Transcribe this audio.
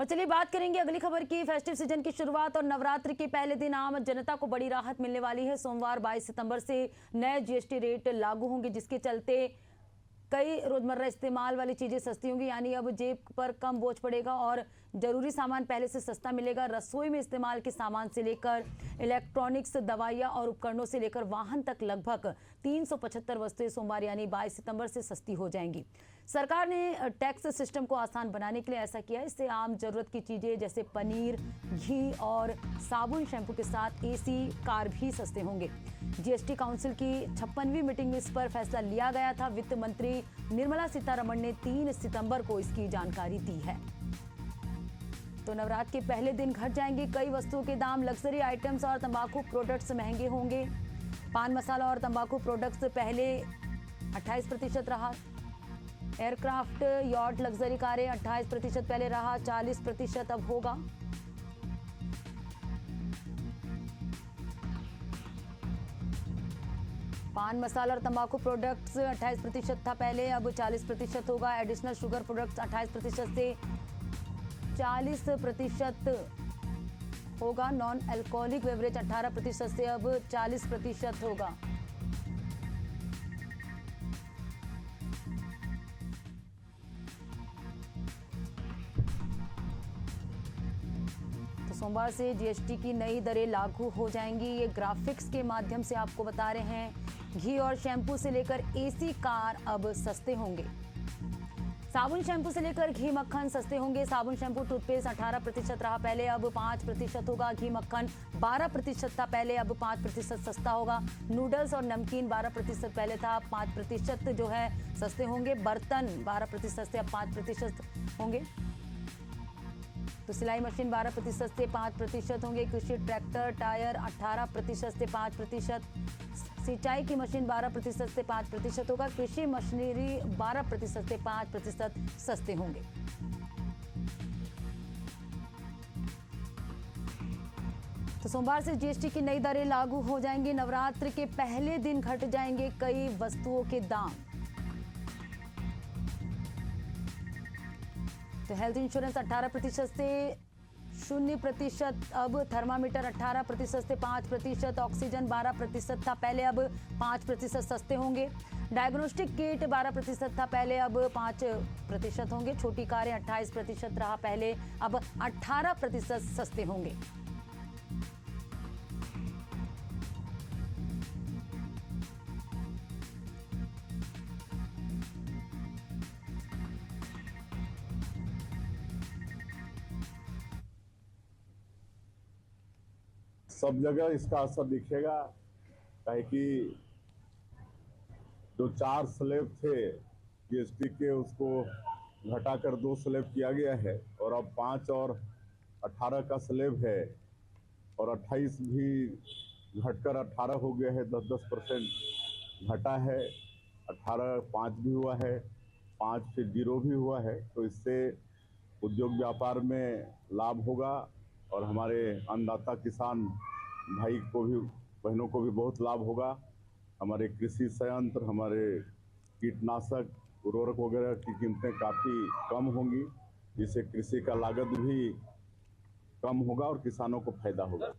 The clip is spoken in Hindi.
और चलिए बात करेंगे अगली खबर की। फेस्टिव सीजन की शुरुआत और नवरात्र के पहले दिन आम जनता को बड़ी राहत मिलने वाली है। सोमवार 22 सितंबर से नए जीएसटी रेट लागू होंगे, जिसके चलते कई रोजमर्रा इस्तेमाल वाली चीजें सस्ती होंगी, यानी अब जेब पर कम बोझ पड़ेगा और जरूरी सामान पहले से सस्ता मिलेगा। रसोई में इस्तेमाल के सामान से लेकर इलेक्ट्रॉनिक्स, दवाइयां और उपकरणों से लेकर वाहन तक लगभग 375 वस्तुएं सोमवार यानी 22 सितंबर से सस्ती हो जाएंगी। सरकार ने टैक्स सिस्टम को आसान बनाने के लिए ऐसा किया है। इससे आम जरूरत की चीजें जैसे पनीर, घी और साबुन, शैम्पू के साथ एसी, कार भी सस्ते होंगे। जीएसटी काउंसिल की 56वीं मीटिंग में इस पर फैसला लिया गया था। वित्त मंत्री निर्मला सीतारमण ने 3 सितंबर को इसकी जानकारी दी है। तो नवरात्र के पहले दिन घट जाएंगे कई वस्तुओं के दाम। लग्जरी आइटम्स और तंबाकू प्रोडक्ट्स महंगे होंगे। पान मसाला और तंबाकू प्रोडक्ट्स पहले 28% रहा। एयरक्राफ्ट, यॉट, लग्जरी कारें 28% पहले रहा, 40% अब होगा। पान मसाला और तंबाकू प्रोडक्ट्स 28% था पहले, अब 40% होगा। एडिशनल शुगर प्रोडक्ट्स 28% से 40% होगा। नॉन अल्कोहलिक बेवरेज 18% से अब 40% होगा। तो सोमवार से जीएसटी की नई दरें लागू हो जाएंगी। ये ग्राफिक्स के माध्यम से आपको बता रहे हैं। घी और शैम्पू से लेकर एसी, कार अब सस्ते होंगे। साबुन शैम्पू से लेकर घी, मक्खन सस्ते होंगे। साबुन शैम्पू टूथपेस्ट 18% रहा पहले, अब 5% होगा। घी मक्खन 12% था पहले, अब 5% सस्ता होगा। नूडल्स और नमकीन 12% पहले था, अब 5% जो है सस्ते होंगे। बर्तन 12% से अब 5% होंगे। तो सिलाई मशीन 12% से 5% होंगे। कृषि ट्रैक्टर, टायर 18% से 5%। सिंचाई की मशीन 12% से 5% होगा। कृषि मशीनरी 12% से 5% सस्ते होंगे। तो सोमवार से जीएसटी की नई दरें लागू हो जाएंगी। नवरात्र के पहले दिन घट जाएंगे कई वस्तुओं के दाम। तो हेल्थ इंश्योरेंस 18% से 0%, अब थर्मामीटर 18% से 5%। ऑक्सीजन 12% था पहले, अब 5% सस्ते होंगे। डायग्नोस्टिक किट 12% था पहले, अब 5% होंगे। छोटी कारें 28% रहा पहले, अब 18% सस्ते होंगे। सब जगह इसका असर दिखेगा, काहे कि जो 4 स्लैब थे जीएसटी के, उसको घटाकर 2 स्लैब किया गया है और अब 5 और 18 का स्लैब है और 28 भी घटकर 18 हो गया है। 10% घटा है। 18 5 भी हुआ है, 5 से 0 भी हुआ है। तो इससे उद्योग व्यापार में लाभ होगा और हमारे अन्नदाता किसान भाई को भी, बहनों को भी बहुत लाभ होगा। हमारे कृषि संयंत्र, हमारे कीटनाशक, उर्वरक वगैरह की कीमतें काफ़ी कम होंगी, जिससे कृषि का लागत भी कम होगा और किसानों को फायदा होगा।